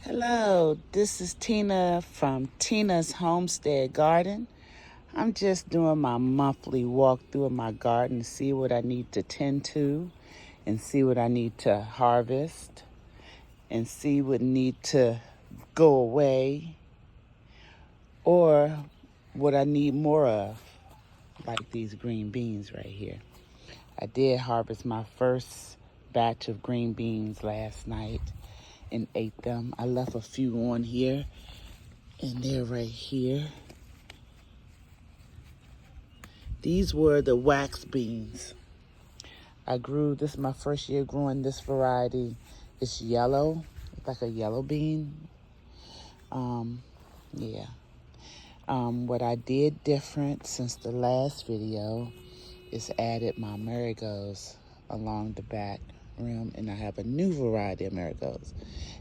Hello, this is Tina from Tina's Homestead Garden. I'm just doing my monthly walkthrough of my garden to see what I need to tend to and see what I need to harvest and see what need to go away or what I need more of, like these green beans right here. I did harvest my first batch of green beans last night and ate them. I left a few on here and they're right here. These were the wax beans. This is my first year growing this variety. It's yellow, it's like a yellow bean. Yeah. What I did different since the last video is added my marigolds along the back rim, and I have a new variety of marigolds.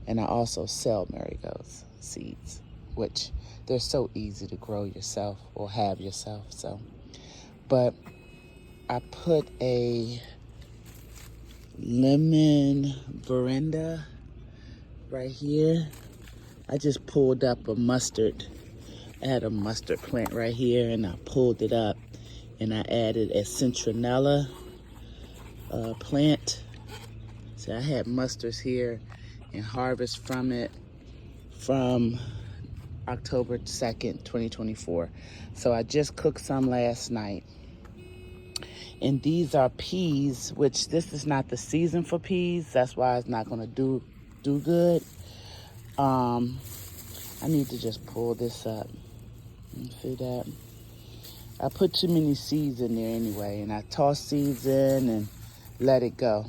And I also sell marigolds seeds, which they're so easy to grow yourself or have yourself. But I put a lemon veranda right here. I just pulled up a mustard. I had a mustard plant right here, and I pulled it up, and I added a citronella plant. So I had mustards here and harvest from it from October 2nd, 2024. So I just cooked some last night. And these are peas, which this is not the season for peas. That's why it's not gonna do good. I need to just pull this up. You see that? I put too many seeds in there anyway, and I toss seeds in and let it go.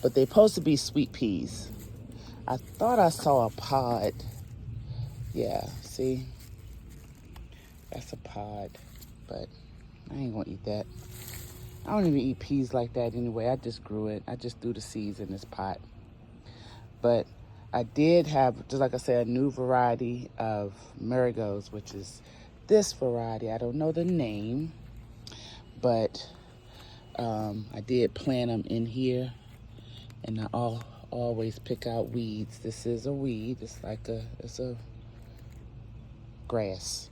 But they're supposed to be sweet peas. I thought I saw a pod. Yeah, see? That's a pod, but I ain't gonna eat that. I don't even eat peas like that anyway. I just grew it. I just threw the seeds in this pot. But I did have, just like I said, a new variety of marigolds, which is this variety. I don't know the name, but I did plant them in here, and I always pick out weeds. This is a weed. It's a grass.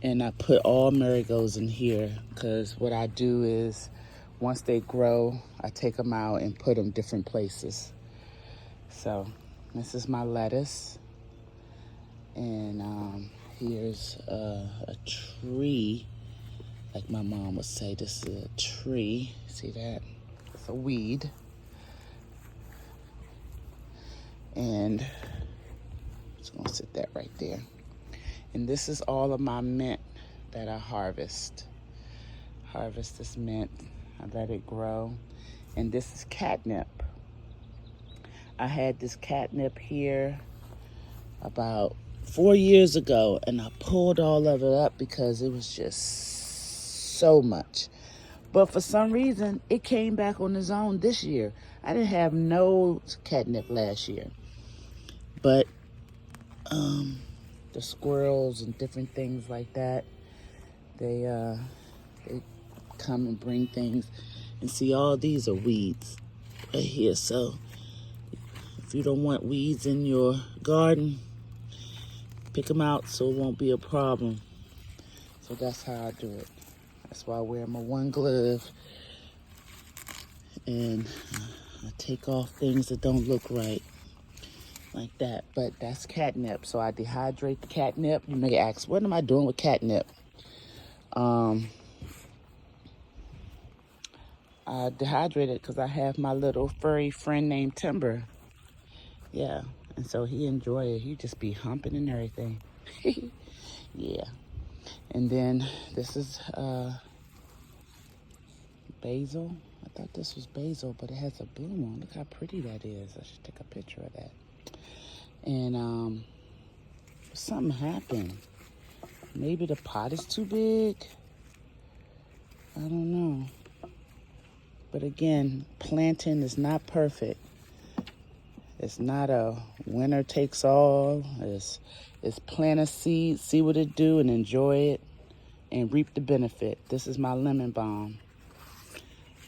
And I put all marigolds in here because what I do is once they grow, I take them out and put them different places. So this is my lettuce. And here's a tree. Like my mom would say, this is a tree. See that? It's a weed. And it's gonna sit that right there. And this is all of my mint that I harvest. Harvest this mint, I let it grow. And this is catnip. I had this catnip here about 4 years ago, and I pulled all of it up because it was just so much. But for some reason, it came back on its own this year. I didn't have no catnip last year. But the squirrels and different things like that, they come and bring things. And see, all these are weeds right here. So if you don't want weeds in your garden, pick them out so it won't be a problem. So that's how I do it. That's why I wear my one glove, and I take off things that don't look right, like that. But that's catnip. So I dehydrate the catnip. You may ask, what am I doing with catnip? I dehydrate it because I have my little furry friend named Timber. Yeah, and so he enjoy it. He just be humping and everything. Yeah. And then this is basil. I thought this was basil, but it has a bloom on. Look how pretty that is. I should take a picture of that. And something happened. Maybe the pot is too big. I don't know. But again, planting is not perfect. It's not a winner takes all. It's plant a seed, see what it do, and enjoy it, and reap the benefit. This is my lemon balm.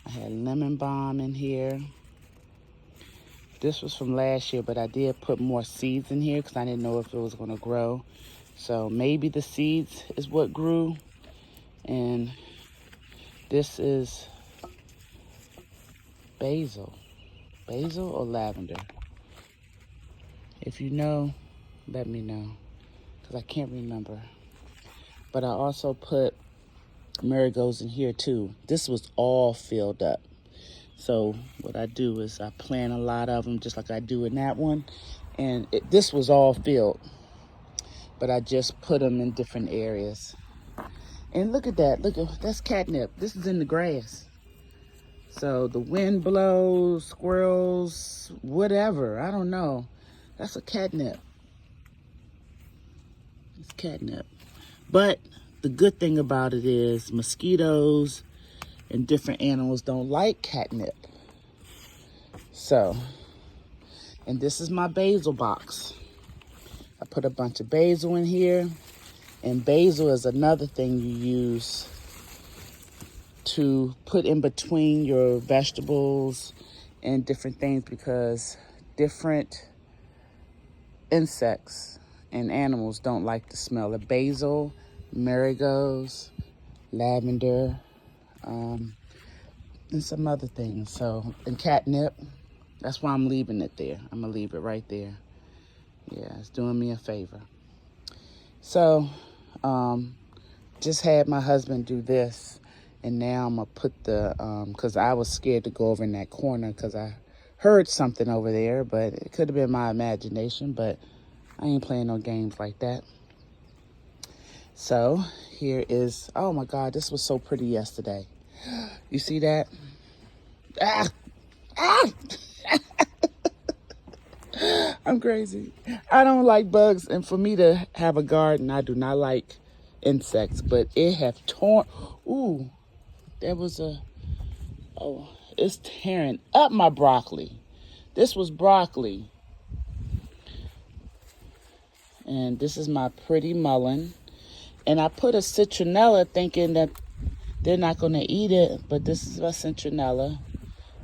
I had lemon balm in here. This was from last year, but I did put more seeds in here because I didn't know if it was going to grow. So maybe the seeds is what grew. And this is basil. Basil or lavender? If you know, let me know, because I can't remember. But I also put marigolds in here too. This was all filled up. So what I do is I plant a lot of them just like I do in that one. And this was all filled. But I just put them in different areas. And look at that. That's catnip. This is in the grass. So the wind blows, squirrels, whatever. I don't know. That's a catnip. It's catnip. But the good thing about it is mosquitoes and different animals don't like catnip. So, and this is my basil box. I put a bunch of basil in here. And basil is another thing you use to put in between your vegetables and different things, because different insects and animals don't like the smell of basil, marigolds, lavender, and some other things. So, and catnip, that's why I'm leaving it there. I'm gonna leave it right there. Yeah, it's doing me a favor. So, just had my husband do this, and now I'm gonna put the, cause I was scared to go over in that corner cause I heard something over there, but it could have been my imagination, but I ain't playing no games like that. So here is, oh my God, this was so pretty yesterday. You see that? Ah! Ah! I'm crazy. I don't like bugs, and for me to have a garden, I do not like insects, but it have torn, ooh, there was it's tearing up my broccoli. This was broccoli. And this is my pretty mullein. And I put a citronella thinking that they're not going to eat it, but this is my citronella.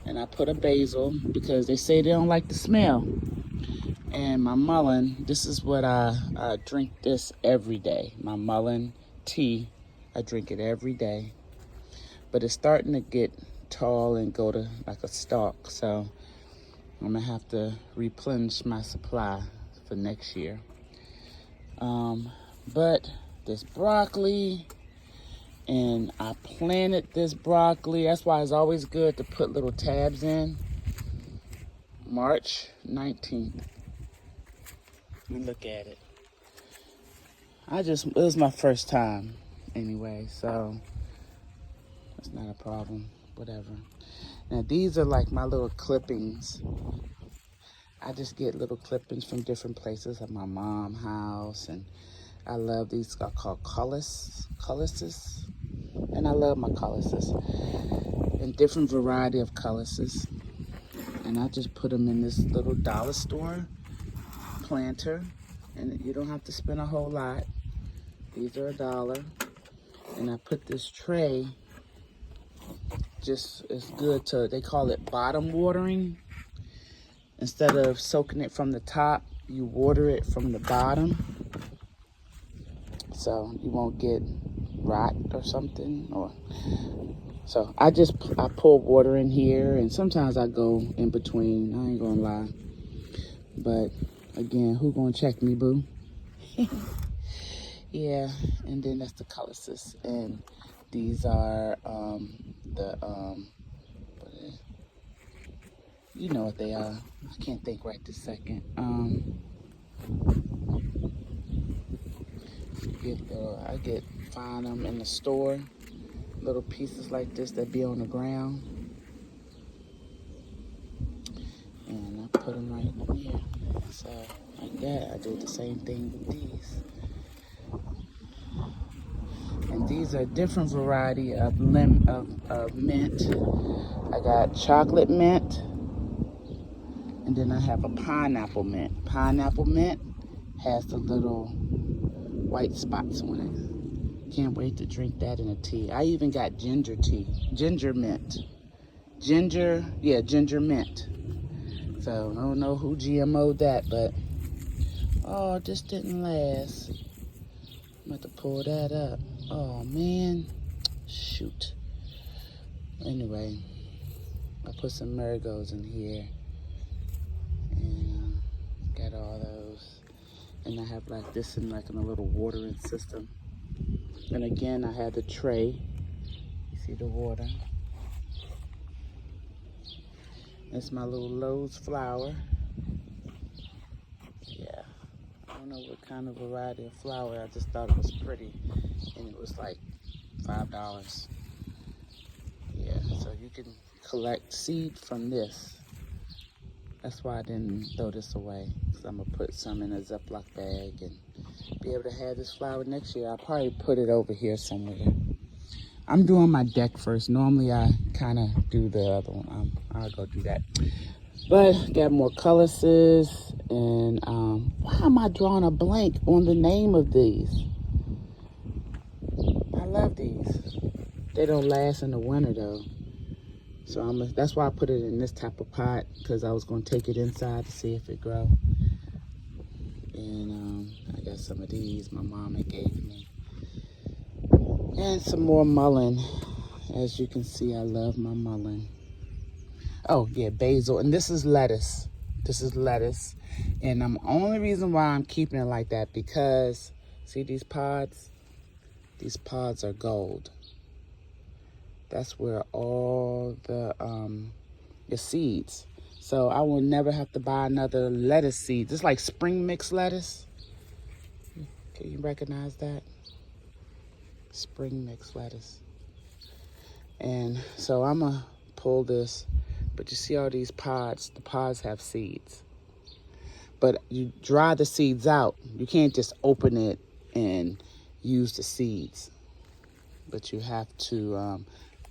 And I put a basil because they say they don't like the smell. And my mullein, this is what I drink this every day. My mullein tea, I drink it every day. But it's starting to get tall and go to like a stalk. So I'm going to have to replenish my supply for next year. But this broccoli, and I planted this broccoli. That's why it's always good to put little tabs in. March 19th. Let me look at it. It was my first time anyway, so it's not a problem, whatever. Now these are like my little clippings. I just get little clippings from different places at my mom's house, and I love these. Are called cullises, and I love my cullises, and different variety of cullises. And I just put them in this little dollar store planter, and you don't have to spend a whole lot. These are $1, and I put this tray. Just it's good to, they call it bottom watering. Instead of soaking it from the top, you water it from the bottom, so you won't get rot or something. So I pour water in here, and sometimes I go in between. I ain't gonna lie, but again, who gonna check me, boo? Yeah, and then that's the cullises, and these are you know what they are. I can't think right this second. I find them in the store, little pieces like this that be on the ground, and I put them right in here. So like that, I do the same thing with these. And these are different variety of mint. I got chocolate mint, and then I have a pineapple mint. Pineapple mint has the little white spots on it. Can't wait to drink that in a tea. I even got ginger tea, ginger mint. Ginger mint. So I don't know who GMO'd that, but oh, this didn't last. I'm about to pull that up. Oh man, shoot. Anyway, I put some marigolds in here, and got all those. And I have like this in like in a little watering system. And again, I had the tray. You see the water. It's my little Lowe's flower. Yeah, I don't know what kind of variety of flower. I just thought it was pretty, and it was like $5. Yeah, so you can collect seed from this. That's why I didn't throw this away, because I'm going to put some in a Ziploc bag and be able to have this flower next year. I'll probably put it over here somewhere. I'm doing my deck first. Normally I kind of do the other one. I'll go do that. But got more calices, and why am I drawing a blank on the name of these? I love these. They don't last in the winter though. So that's why I put it in this type of pot, because I was going to take it inside to see if it grow. And I got some of these my mom had gave me. And some more mullein. As you can see, I love my mullein. Oh yeah, basil. And this is lettuce. This is lettuce. And the only reason why I'm keeping it like that, because see these pods? These pods are gold. That's where all the seeds. So I will never have to buy another lettuce seed. It's like spring mix lettuce. Can you recognize that? Spring mix lettuce. And so I'm gonna pull this, but you see all these pods? The pods have seeds. But you dry the seeds out. You can't just open it and use the seeds. But you have to,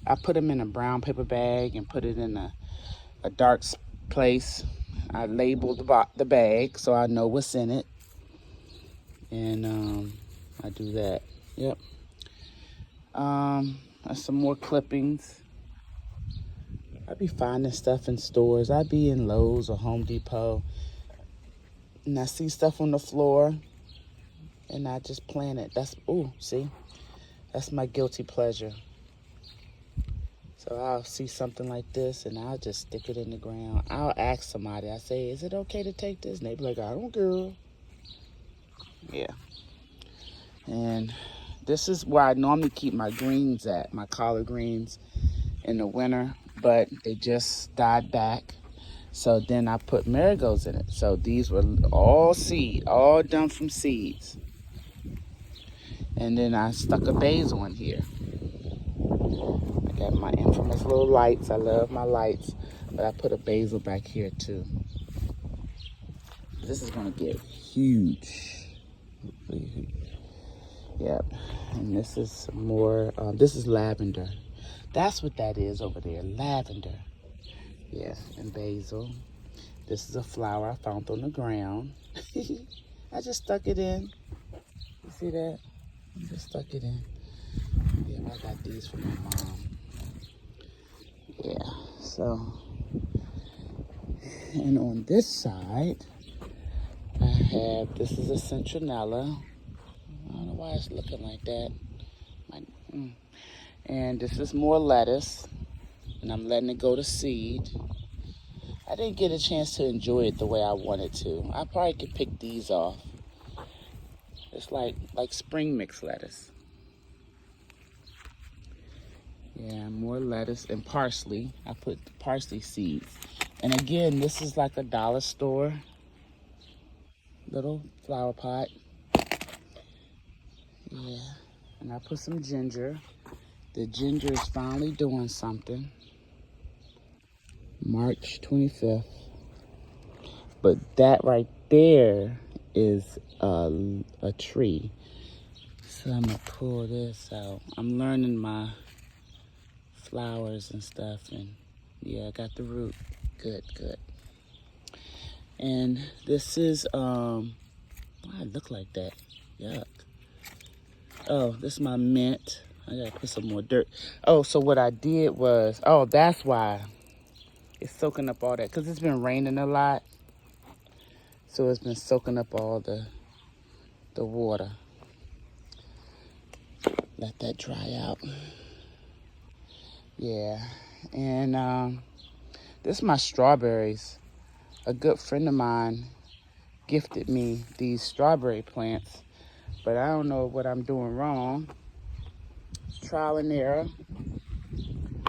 I put them in a brown paper bag and put it in a dark place. I labeled the bag so I know what's in it. And I do that. Yep. Some more clippings. I be finding stuff in stores. I be in Lowe's or Home Depot, and I see stuff on the floor, and I just plant it. See? That's my guilty pleasure. So I'll see something like this, and I'll just stick it in the ground. I'll ask somebody. I say, is it okay to take this? And they be like, I don't care. Yeah. And this is where I normally keep my greens at, my collard greens in the winter, but they just died back. So then I put marigolds in it. So these were all seed, all done from seeds. And then I stuck a basil in here. I got my infamous little lights. I love my lights, but I put a basil back here too. This is gonna get huge. Yep. And this is more, this is lavender. That's what that is over there, lavender. Yes, and basil. This is a flower I found on the ground. I just stuck it in. You see that? I just stuck it in. Yeah, I got these from my mom. Yeah, so. And on this side, I have, this is a citronella. I don't know why it's looking like that. And this is more lettuce, and I'm letting it go to seed. I didn't get a chance to enjoy it the way I wanted to. I probably could pick these off. It's like spring mix lettuce. Yeah, more lettuce and parsley. I put parsley seeds. And again, this is like a dollar store little flower pot. Yeah, and I put some ginger. The ginger is finally doing something. March 25th. But that right there is a tree. So I'm gonna pull this out. I'm learning my flowers and stuff, and yeah, I got the root. Good. And this is, why it look like that? Yuck. Oh, this is my mint. I gotta put some more dirt. Oh, so what I did was, that's why It's soaking up all that because it's been raining a lot. So it's been soaking up all the water. Let that dry out. Yeah. And this is my strawberries. A good friend of mine gifted me these strawberry plants, but I don't know what I'm doing wrong. Trial and error.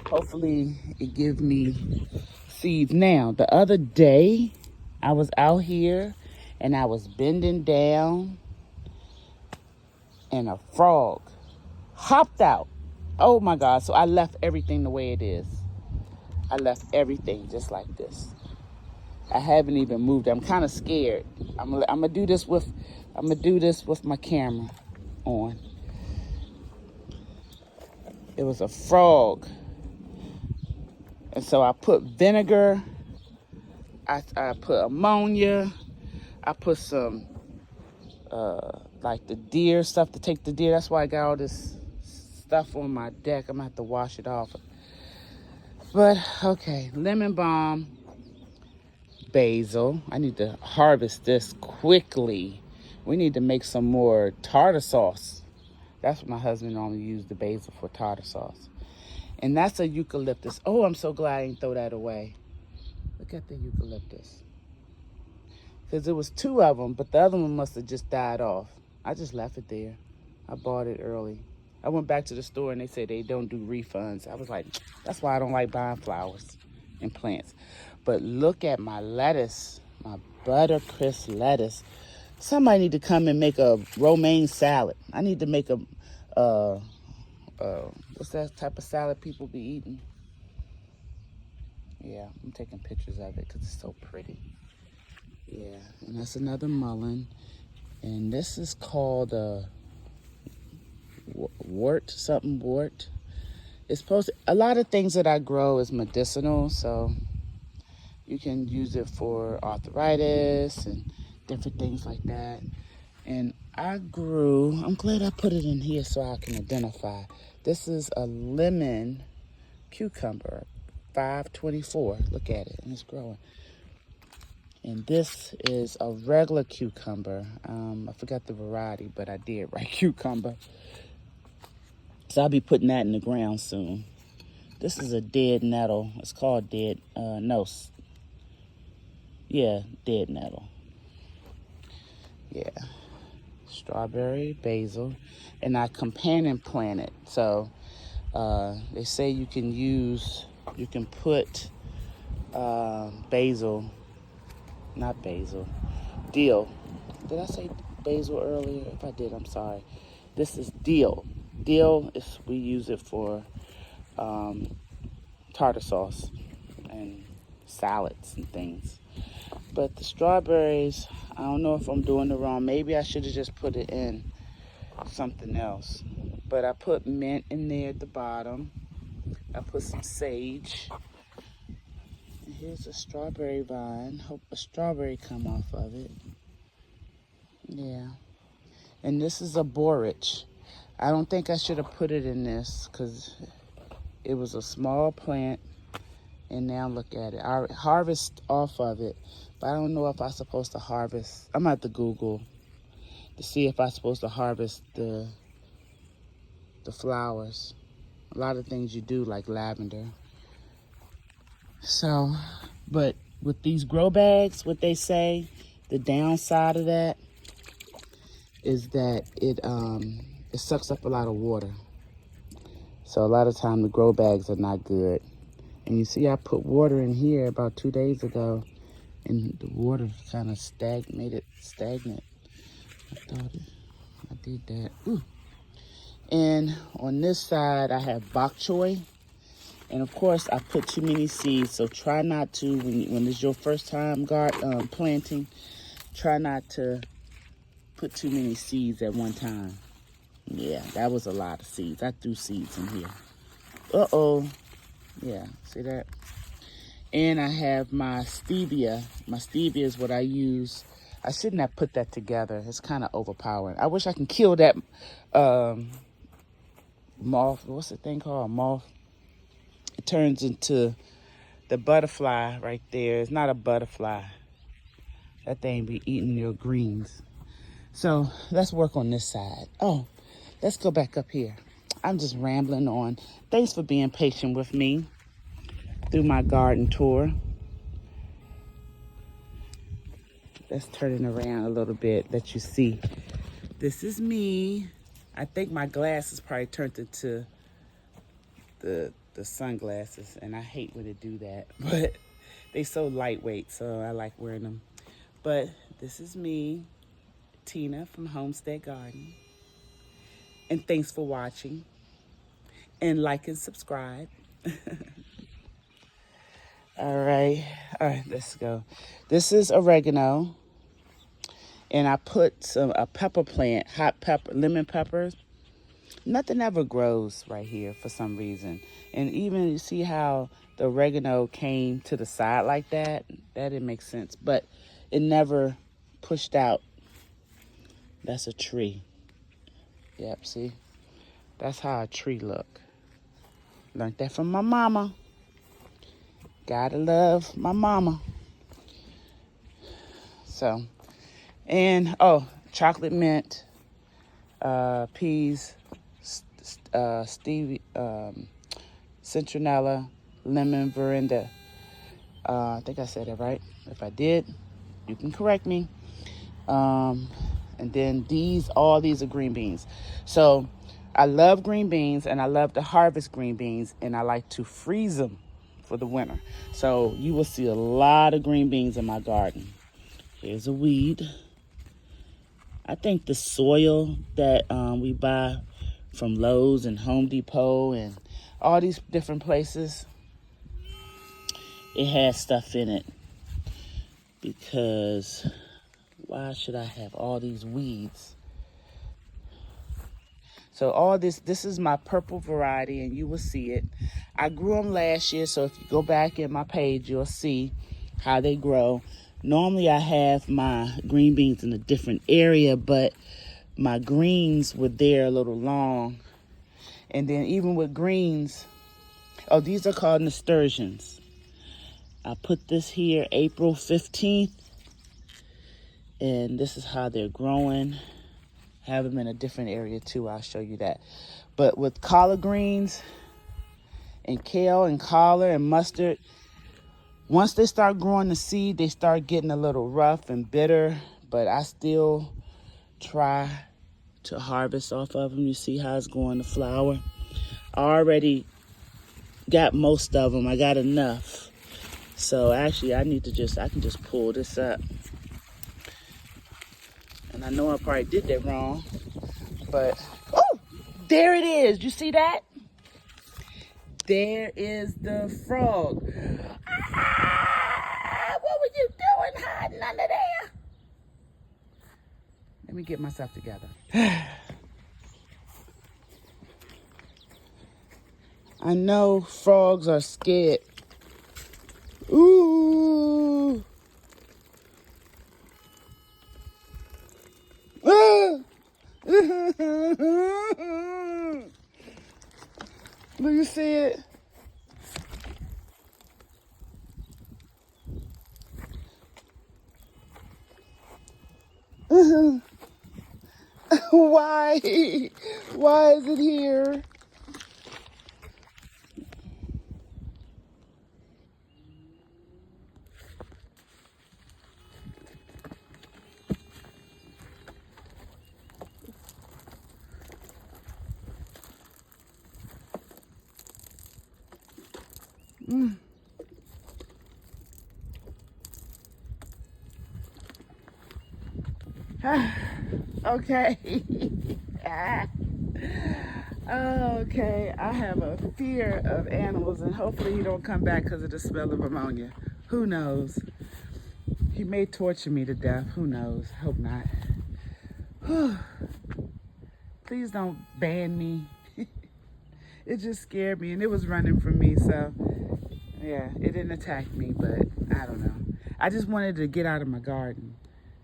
Hopefully it gives me seeds. Now, the other day, I was out here and I was bending down and a frog hopped out. Oh my God, so I left everything the way it is. I left everything just like this. I haven't even moved. I'm kind of scared. I'm gonna do this with my camera on. It was a frog. And so I put vinegar, I put ammonia, I put some like the deer stuff to take the deer. That's why I got all this stuff on my deck. I'm gonna have to wash it off. But okay, lemon balm, basil. I need to harvest this quickly. We need to make some more tartar sauce. That's what my husband normally used the basil for, tartar sauce. And that's a eucalyptus. Oh, I'm so glad I didn't throw that away. Look at the eucalyptus. Because there was 2 of them, but the other one must have just died off. I just left it there. I bought it early. I went back to the store and they said they don't do refunds. I was like, that's why I don't like buying flowers and plants. But look at my lettuce, my buttercrisp lettuce. Somebody need to come and make a romaine salad. I need to make a, what's that type of salad people be eating? Yeah, I'm taking pictures of it because it's so pretty. Yeah, and that's another mullein. And this is called a wort. It's supposed to, a lot of things that I grow is medicinal, so you can use it for arthritis and different things like that. And I'm glad I put it in here so I can identify. This is a lemon cucumber, 524. Look at it, and it's growing. And this is a regular cucumber. I forgot the variety, but I did write cucumber. So I'll be putting that in the ground soon. This is a dead nettle. It's called dead nettle. Yeah. Strawberry, basil, and I companion planted. So they say you can put dill. Did I say basil earlier? If I did, I'm sorry. This is dill. Dill we use it for tartar sauce and salads and things. But the strawberries, I don't know if I'm doing it wrong. Maybe I should have just put it in something else. But I put mint in there at the bottom. I put some sage. And here's a strawberry vine. Hope a strawberry come off of it. Yeah. And this is a borage. I don't think I should have put it in this because it was a small plant. And now look at it. I harvest off of it. But I don't know if I'm supposed to harvest. I'm going to have to Google to see if I'm supposed to harvest the flowers. A lot of things you do, like lavender. So, but with these grow bags, what they say, the downside of that is that it sucks up a lot of water. So a lot of time the grow bags are not good. And you see I put water in here about 2 days ago, and the water kind of made it stagnant. I did that. Ooh. And on this side, I have bok choy. And of course, I put too many seeds, so try not to, when it's your first time planting, try not to put too many seeds at one time. Yeah, that was a lot of seeds. I threw seeds in here. Uh-oh. Yeah, see that? And I have my stevia. My stevia is what I use. I shouldn't have put that together. It's kind of overpowering. I wish I can kill that moth. What's the thing called? A moth. It turns into The butterfly right there is not a butterfly. That thing be eating your greens. So let's work on this side. Oh, let's go back up here. I'm just rambling on. Thanks for being patient with me through my garden tour. Let's turn it around a little bit, let you see. This is me. I think my glasses probably turned into the sunglasses, and I hate when they do that, but they so lightweight, so I like wearing them. But this is me, Tina from Homestead Garden. And thanks for watching. And like and subscribe. All right, let's go. This is oregano. And I put a pepper plant, hot pepper, lemon peppers. Nothing ever grows right here for some reason. And even you see how the oregano came to the side like that? That didn't make sense. But it never pushed out. That's a tree. Yep, see? That's how a tree look. Learned that from my mama. Gotta love my mama. So, and oh, chocolate mint, peas, stevia, citronella, lemon verinda. I think I said it right. If I did, you can correct me. And then all these are green beans. So I love green beans, and I love to harvest green beans, and I like to freeze them for the winter. So you will see a lot of green beans in my garden. Here's a weed. I think the soil that we buy from Lowe's and Home Depot and all these different places, it has stuff in it. Because why should I have all these weeds? So all this is my purple variety, and you will see it. I grew them last year, so if you go back in my page, you'll see how they grow. Normally I have my green beans in a different area, but my greens were there a little long. And then even with greens, oh, these are called nasturtiums. I put this here April 15th, and this is how they're growing. Have them in a different area too, I'll show you that. But with collard greens and kale and collard and mustard, once they start growing the seed, they start getting a little rough and bitter, but I still try to harvest off of them. You see how it's going to flower. I already got most of them. I got enough. So actually I can just pull this up. And I know I probably did that wrong, but, oh, there it is. You see that? There is the frog. Ah, what were you doing hiding under there? Let me get myself together. I know frogs are scared. Ooh. Ah. Do you see it? Why? Why is it here? Okay. Okay, I have a fear of animals, and hopefully he don't come back because of the smell of ammonia. Who knows? He may torture me to death. Who knows? Hope not. Please don't ban me. It just scared me, and it was running from me, so yeah, it didn't attack me, but I don't know. I just wanted to get out of my garden.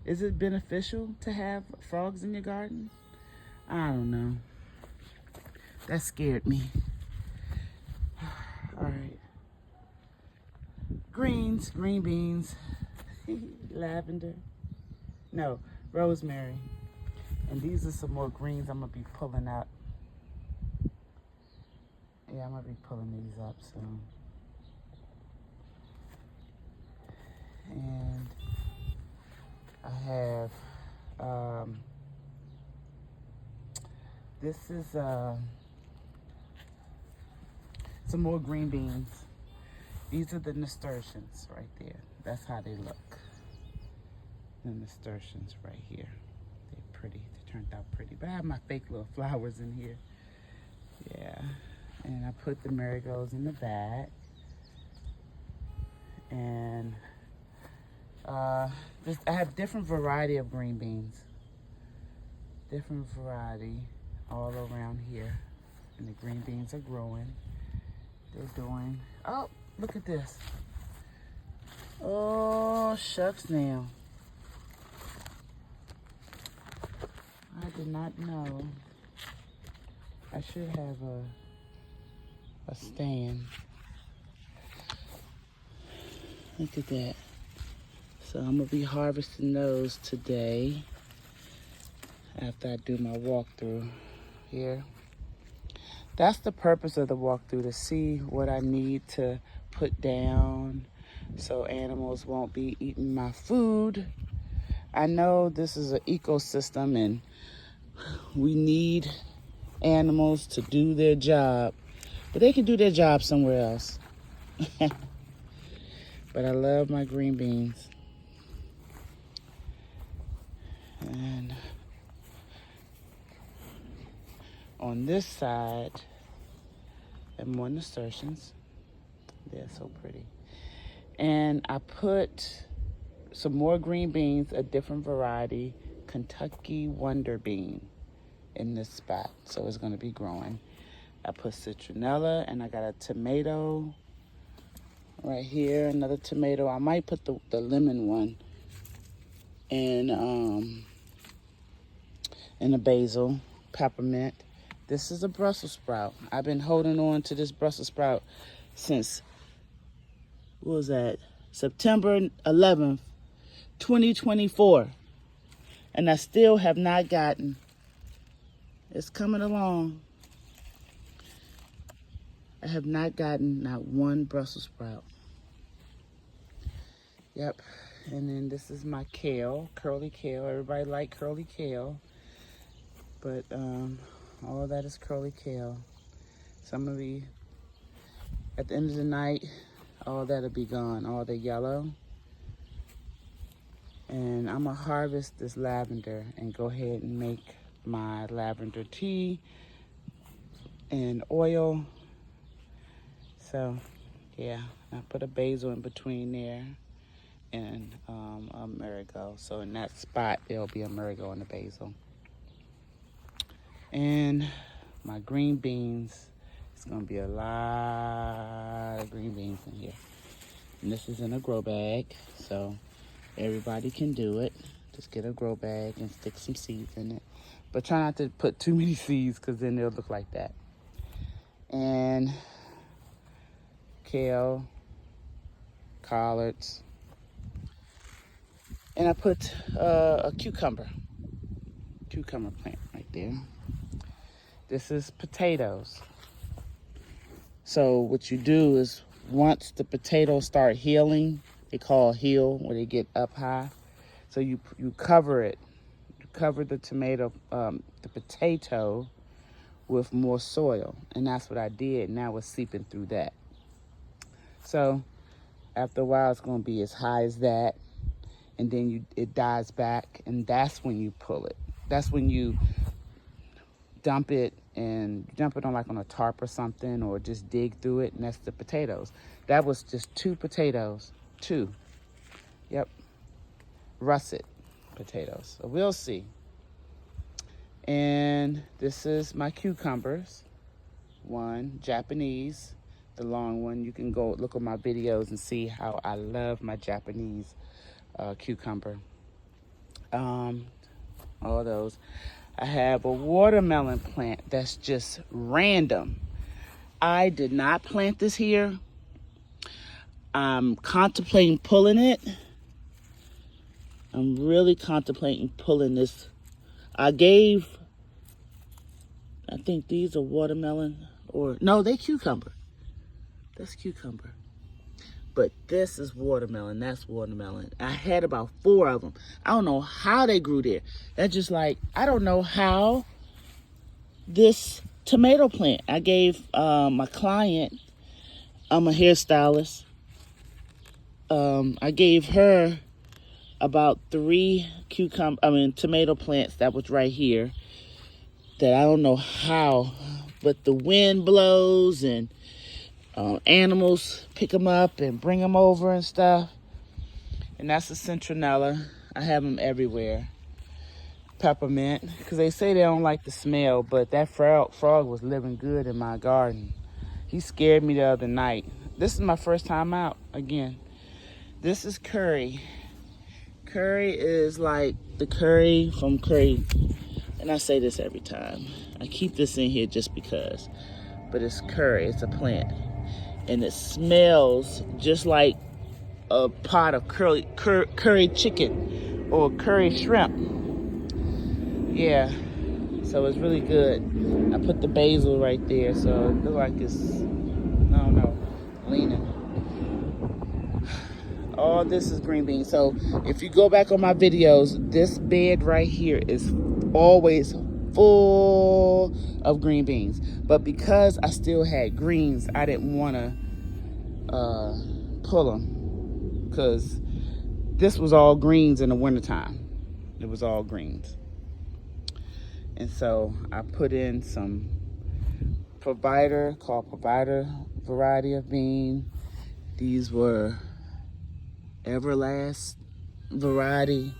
Is it beneficial to have frogs in your garden? I don't know. That scared me. All right. greens, green beans, lavender, no, rosemary. And these are some more greens I'm gonna be pulling up. Yeah, I'm gonna be pulling these up soon. And I have, this is some more green beans. These are the nasturtiums right there. That's how they look. The nasturtiums right here. They're pretty. They turned out pretty. But I have my fake little flowers in here. Yeah. And I put the marigolds in the bag. And I have different variety of green beans. Different variety all around here. And the green beans are growing. They're doing, oh, look at this. Oh, shucks now. I did not know. I should have a stand. Look at that. So I'm gonna be harvesting those today after I do my walkthrough here. That's the purpose of the walkthrough, to see what I need to put down so animals won't be eating my food. I know this is an ecosystem and we need animals to do their job, but they can do their job somewhere else. But I love my green beans. And on this side, and more nasturtiums. They're so pretty. And I put some more green beans, a different variety, Kentucky Wonder Bean, in this spot. So it's gonna be growing. I put citronella, and I got a tomato right here, another tomato. I might put the lemon one, and a basil, peppermint. This is a Brussels sprout. I've been holding on to this Brussels sprout since, what was that? September 11th, 2024. And I still have not gotten, it's coming along. I have not gotten not one Brussels sprout. Yep. And then this is my kale, curly kale. Everybody like curly kale. But all of that is curly kale. So I'm gonna be, at the end of the night, all that'll be gone, all the yellow. And I'm gonna harvest this lavender and go ahead and make my lavender tea and oil. So yeah, I put a basil in between there and a marigold. So in that spot, there'll be a marigold and a basil. And my green beans, it's gonna be a lot of green beans in here. And this is in a grow bag, so everybody can do it. Just get a grow bag and stick some seeds in it. But try not to put too many seeds, because then they'll look like that. And kale, collards. And I put a cucumber plant right there. This is potatoes. So what you do is, once the potatoes start healing, they call heal, where they get up high. So you cover it. You cover the tomato, the potato with more soil. And that's what I did. Now it's seeping through that. So after a while, it's going to be as high as that. And then it dies back. And that's when you pull it. That's when you dump it, and dump it on like on a tarp or something, or just dig through it, and that's the potatoes. That was just 2 potatoes. 2. Yep. Russet potatoes. So we'll see. And this is my cucumbers. One, Japanese, the long one. You can go look at my videos and see how I love my Japanese cucumber. All those. I have a watermelon plant that's just random. I did not plant this here. I'm contemplating pulling it. I'm really contemplating pulling this. I think these are watermelon, or no, they cucumber. That's cucumber. But this is watermelon. That's watermelon. I had about 4 of them. I don't know how they grew there. That's just like, I don't know how this tomato plant. I gave my client, I'm a hairstylist. I gave her about 3 tomato plants that was right here that I don't know how, but the wind blows and animals pick them up and bring them over and stuff. And that's a citronella. I have them everywhere. Peppermint, because they say they don't like the smell, but that frog was living good in my garden. He scared me the other night. This is my first time out again. This is curry. Curry is like the curry from curry. And I say this every time. I keep this in here just because. But it's curry. It's a plant. And it smells just like a pot of curry chicken or curry shrimp. Yeah. So it's really good. I put the basil right there. So it looks like it's, I don't know, leaning. All this is green beans. So if you go back on my videos, this bed right here is always full of green beans. But because I still had greens, I didn't want to pull them, because this was all greens in the wintertime. It was all greens. And so I put in some provider variety of bean. These were Everlast variety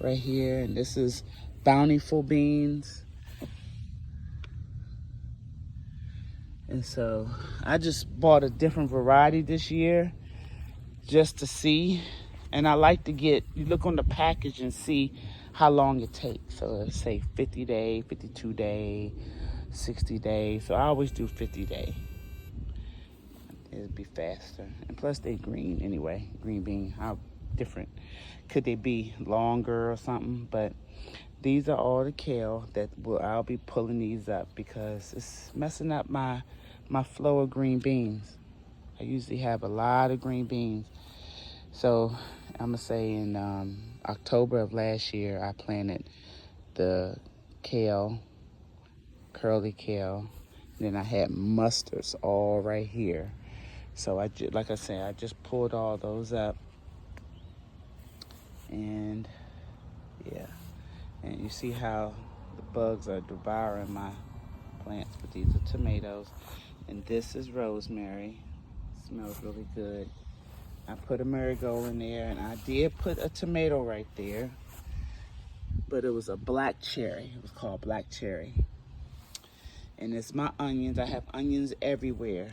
right here, and this is bountiful beans. And so I just bought a different variety this year just to see. And I like to you look on the package and see how long it takes. So let's say 50 day, 52 day, 60 days. So I always do 50 day. It'd be faster. And plus they green anyway. Green bean, how different could they be? Longer or something? But these are all the kale that I'll be pulling these up, because it's messing up my flow of green beans. I usually have a lot of green beans. So I'm gonna say in October of last year, I planted the kale, curly kale. And then I had mustards all right here. So like I said, I just pulled all those up. And yeah, and you see how the bugs are devouring my plants. But these are tomatoes, and this is rosemary. It smells really good. I put a marigold in there, and I did put a tomato right there, but it was a black cherry. It was called black cherry. And it's my onions. I have onions everywhere.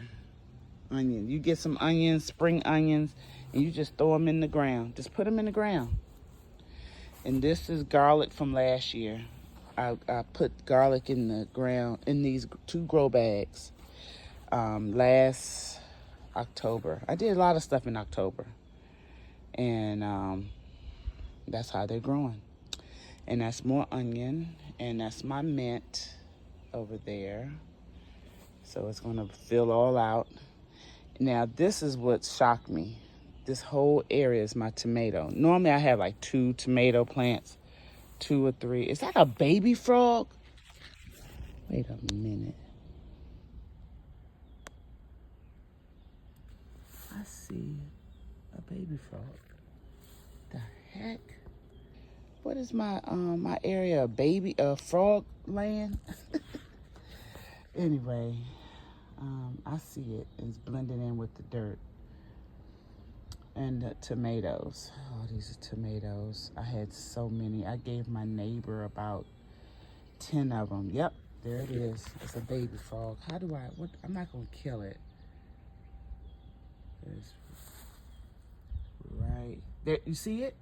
Onions. You get some onions, spring onions, and you just throw them in the ground. Just put them in the ground. And this is garlic from last year. I put garlic in the ground in these 2 grow bags last October. I did a lot of stuff in October. And that's how they're growing. And that's more onion. And that's my mint over there. So it's going to fill all out. Now, this is what shocked me. This whole area is my tomato. Normally, I have like 2 tomato plants, 2 or 3. Is that a baby frog? Wait a minute. I see a baby frog. The heck? What is my my area? Frog land? Anyway, I see it. It's blending in with the dirt. And the tomatoes. Oh, these are tomatoes. I had so many. I gave my neighbor about 10 of them. Yep, there it is. It's a baby frog. How do I'm not going to kill it. It's right there. You see it?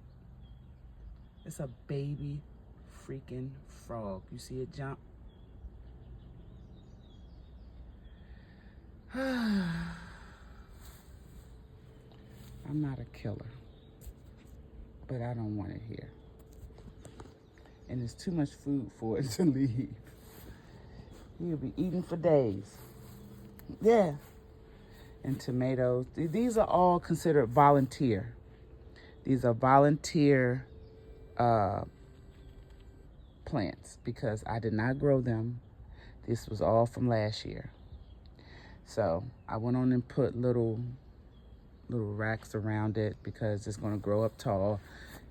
It's a baby freaking frog. You see it jump? I'm not a killer, but I don't want it here. And there's too much food for it to leave. He'll be eating for days. Yeah. And tomatoes. These are all considered volunteer. These are volunteer plants because I did not grow them. This was all from last year. So I went on and put little racks around it because it's gonna grow up tall.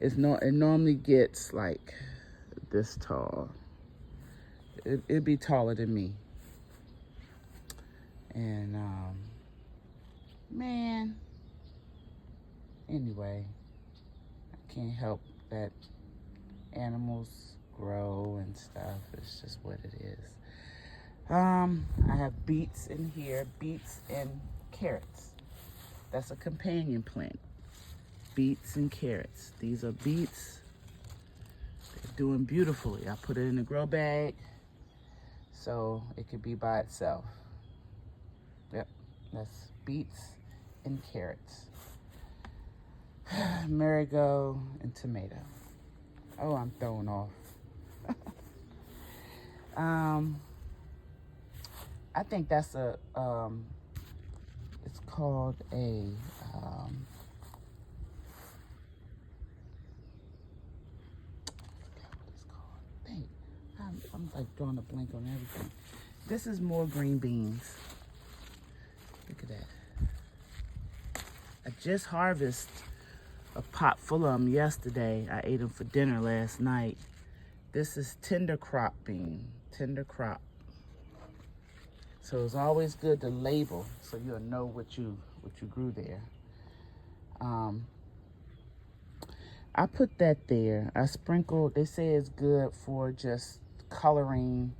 It normally gets like this tall. It'd be taller than me. And man, anyway, I can't help that animals grow and stuff. It's just what it is. I have beets in here, beets and carrots. That's a companion plant. Beets and carrots. These are beets. They're doing beautifully. I put it in a grow bag so it could be by itself. Yep, that's beets and carrots. Marigold and tomato. Oh, I'm throwing off. I think that's a, it's called a, I forgot what it's called. Dang, I'm like drawing a blank on everything. This is more green beans. Look at that. I just harvested a pot full of them yesterday. I ate them for dinner last night. This is tender crop bean, tender crop. So it's always good to label so you'll know what you grew there. I put that there. I sprinkled, they say it's good for just coloring.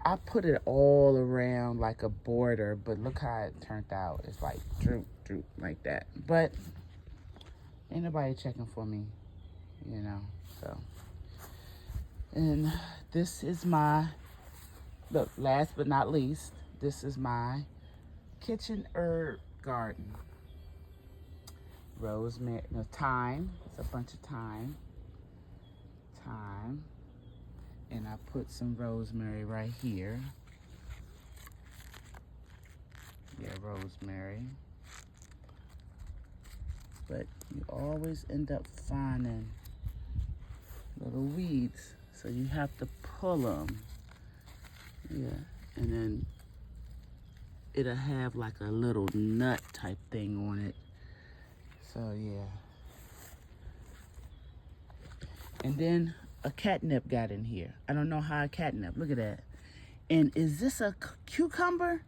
I put it all around like a border, but look how it turned out. It's like droop, droop like that. But ain't nobody checking for me, you know, so. And this is my, look, last but not least, this is my kitchen herb garden. Rosemary, no, thyme, it's a bunch of thyme. And I put some rosemary right here. Yeah, rosemary. But you always end up finding little weeds, so you have to pull them. Yeah, and then it'll have like a little nut type thing on it. So yeah. And then a catnip got in here. I don't know how a catnip, look at that. And is this a cucumber?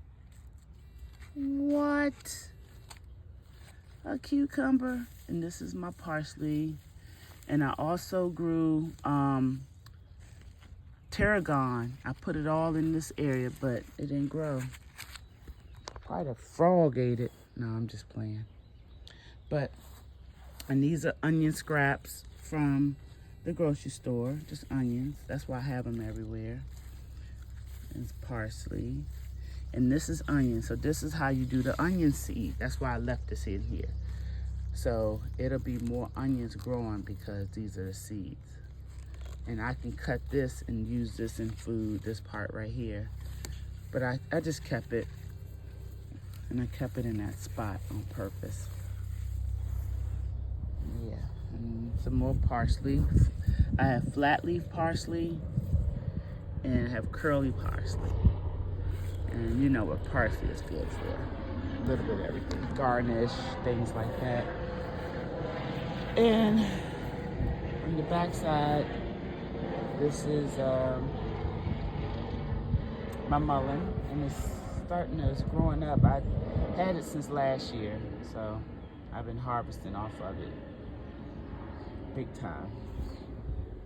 What? A cucumber. And this is my parsley. And I also grew tarragon. I put it all in this area, but it didn't grow. Probably a frog ate it. No, I'm just playing. But, and these are onion scraps from the grocery store, just onions. That's why I have them everywhere. It's parsley. And this is onion. So this is how you do the onion seed. That's why I left this in here. So it'll be more onions growing because these are the seeds. And I can cut this and use this in food, this part right here. But I just kept it. And I kept it in that spot on purpose. Yeah, and some more parsley. I have flat leaf parsley and I have curly parsley. And you know what parsley is good for. A little bit of everything. Garnish, things like that. And on the back side, this is my mullein. And it's growing up. I had it since last year, so I've been harvesting off of it big time.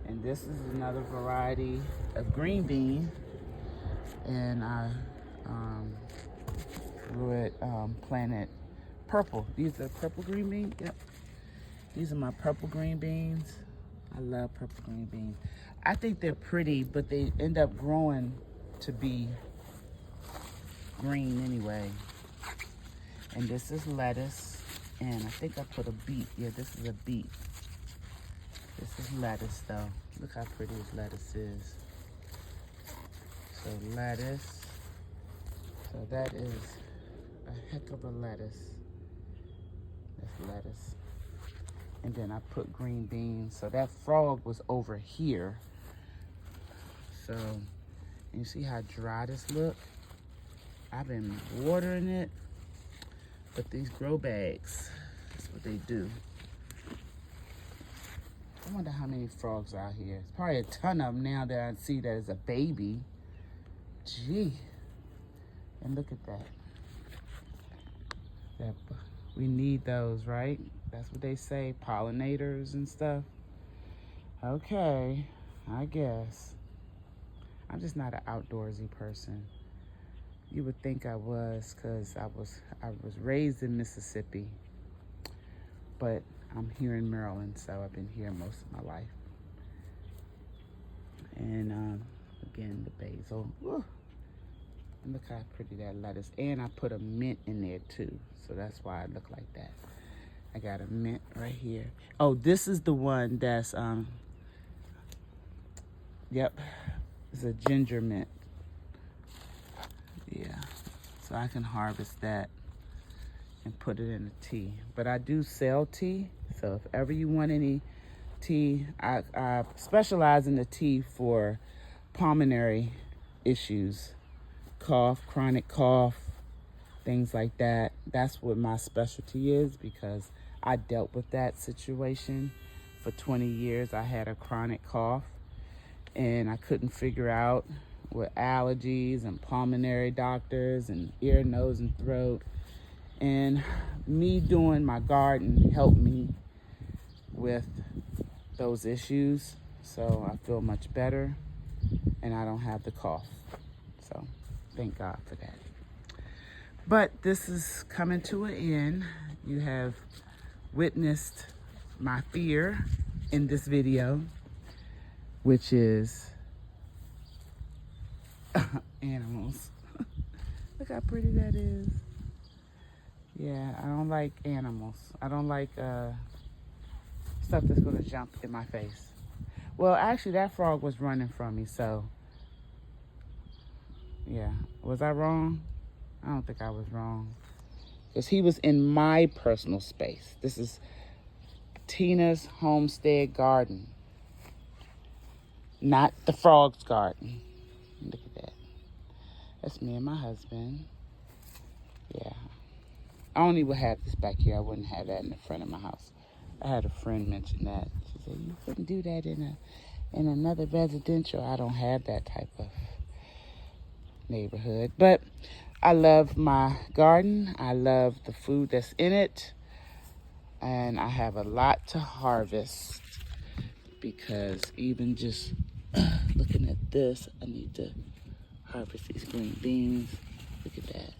And this is another variety of green bean, and I grew it, planted purple. These are purple green beans. Yep, these are my purple green beans. I love purple green beans. I think they're pretty, but they end up growing to be green anyway. And this is lettuce And I think I put a beet. Yeah, this is a beet. This is lettuce though. Look how pretty this lettuce is. So lettuce. So that is a heck of a lettuce. That's lettuce. And then I put green beans. So that frog was over here. So you see how dry this look? I've been watering it, but these grow bags, that's what they do. I wonder how many frogs are out here. It's probably a ton of them now that I see that it's a baby. Gee, and look at that. We need those, right? That's what they say, pollinators and stuff. Okay, I guess. I'm just not an outdoorsy person. You would think I was, because I was raised in Mississippi, but I'm here in Maryland, so I've been here most of my life. And again, the basil. Woo. And look how pretty that lettuce. And I put a mint in there too, so that's why I look like that. I got a mint right here. Oh, this is the one that's yep, it's a ginger mint. Yeah, so I can harvest that and put it in a tea. But I do sell tea, so if ever you want any tea, I specialize in the tea for pulmonary issues, cough, chronic cough, things like that. That's what my specialty is, because I dealt with that situation for 20 years. I had a chronic cough and I couldn't figure out with allergies and pulmonary doctors and ear, nose, and throat. And me doing my garden helped me with those issues. So I feel much better and I don't have the cough. So thank God for that. But this is coming to an end. You have witnessed my fear in this video, which is animals. Look how pretty that is. Yeah, I don't like animals. I don't like stuff that's gonna jump in my face. Well, actually that frog was running from me, so yeah. Was I wrong? I don't think I was wrong. Because he was in my personal space. This is Tina's Homestead garden, not the frog's garden. Look at that. That's me and my husband. Yeah. I only would have this back here. I wouldn't have that in the front of my house. I had a friend mention that. She said, you couldn't do that in another residential. I don't have that type of neighborhood. But I love my garden. I love the food that's in it. And I have a lot to harvest, because even just looking at this, I need to harvest these green beans. Look at that.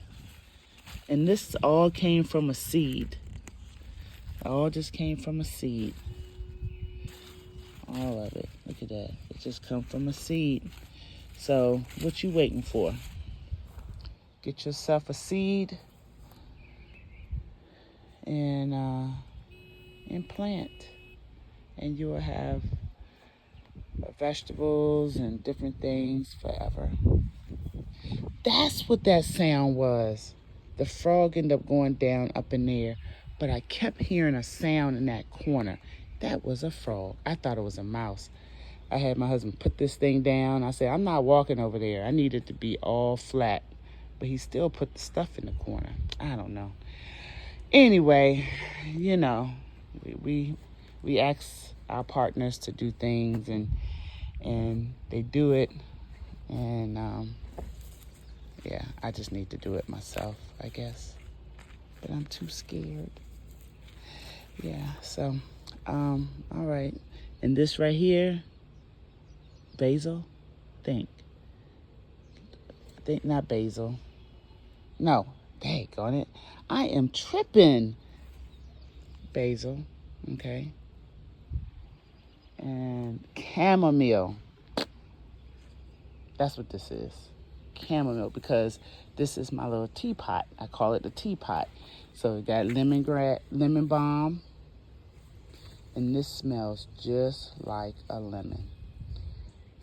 And this all came from a seed. It all just came from a seed. All of it. Look at that. It just come from a seed. So what you waiting for? Get yourself a seed and plant. And you will have vegetables and different things forever. That's what that sound was. The frog ended up going down up in there, but I kept hearing a sound in that corner. That was a frog. I thought it was a mouse. I had my husband put this thing down. I said, I'm not walking over there. I need it to be all flat. But he still put the stuff in the corner. I don't know. Anyway, you know, we ask our partners to do things, and they do it. And yeah, I just need to do it myself, I guess. But I'm too scared. Yeah, so, all right. And this right here, basil, think not basil. No, daggone it. I am tripping. Basil, okay. And chamomile. That's what this is. chamomile because this is my little teapot. I call it the teapot. So we got lemon balm, and this smells just like a lemon.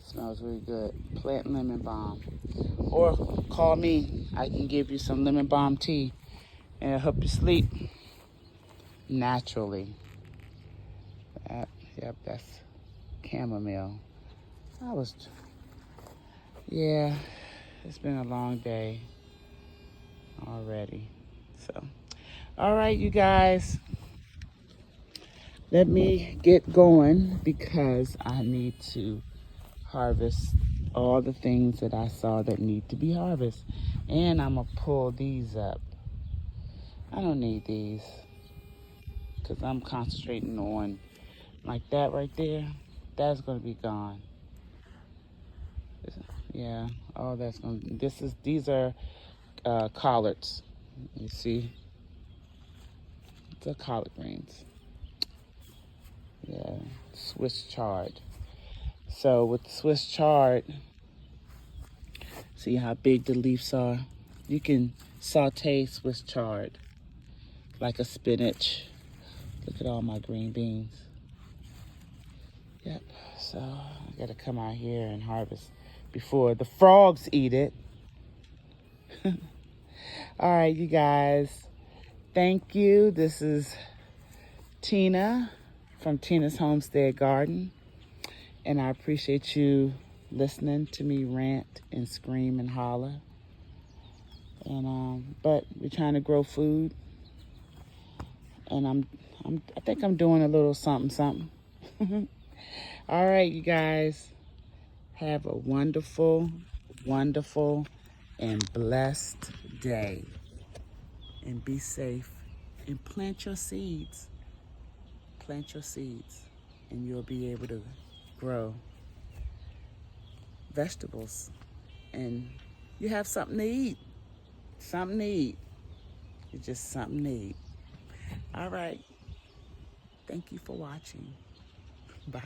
Smells really good. Plant lemon balm. Or call me. I can give you some lemon balm tea and it'll help you sleep naturally. Yep, that's chamomile. Yeah, it's been a long day already. So, all right, you guys. Let me get going because I need to harvest all the things that I saw that need to be harvested. And I'm gonna pull these up. I don't need these because I'm concentrating on like that right there. That's gonna be gone. Yeah, all that's gonna, these are collards. You see, the collard greens. Yeah, Swiss chard. So with the Swiss chard, see how big the leaves are? You can saute Swiss chard like a spinach. Look at all my green beans. Yep, so I gotta come out here and harvest before the frogs eat it. All right, you guys, thank you. This is Tina from Tina's Homestead Garden, and I appreciate you listening to me rant and scream and holler. And but we're trying to grow food, and I think I'm doing a little something. All right, you guys, have a wonderful, wonderful, and blessed day. And be safe. And plant your seeds. Plant your seeds. And you'll be able to grow vegetables. And you have something to eat. Something to eat. It's just something to eat. All right. Thank you for watching. Bye.